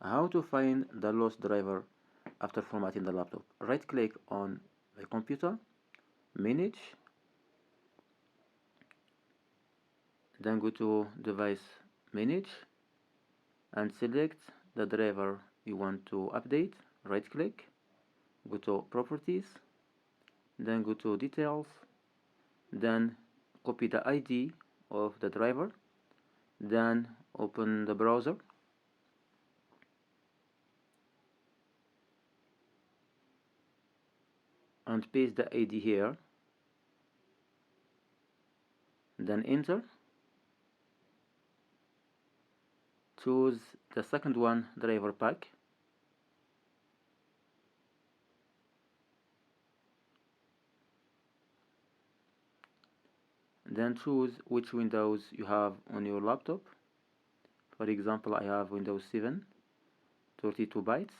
How to find the lost driver after formatting the laptop? Right click on the computer, manage, then go to device manage and select the driver you want to update. Right click, go to properties, then go to details, then copy the ID of the driver, then open the browser and paste the ID here, then enter, choose the second one, driver pack, then choose which Windows you have on your laptop. For example, I have Windows 7, 32 bytes.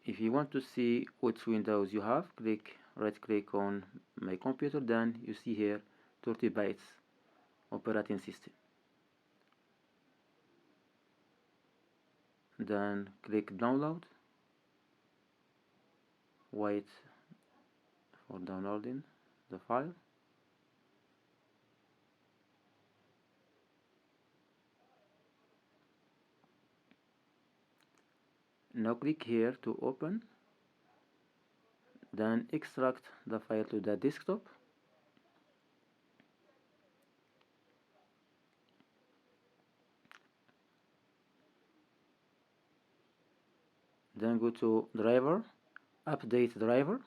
If you want to see which Windows you have, right click on my computer, then you see here 30 bytes operating system. Then click download, wait for downloading the file. Now click here to open, then extract the file to the desktop. Then go to driver, update driver,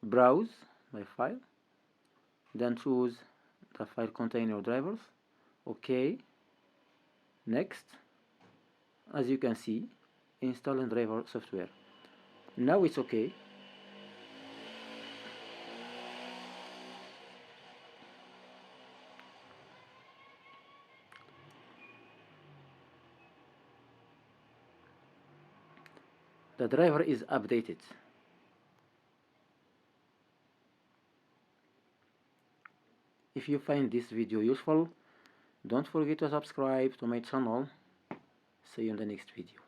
browse my file, then choose the file containing your drivers. OK, next. As you can see, installing driver software. Now it's OK. The driver is updated. If you find this video useful, don't forget to subscribe to my channel. See you in the next video.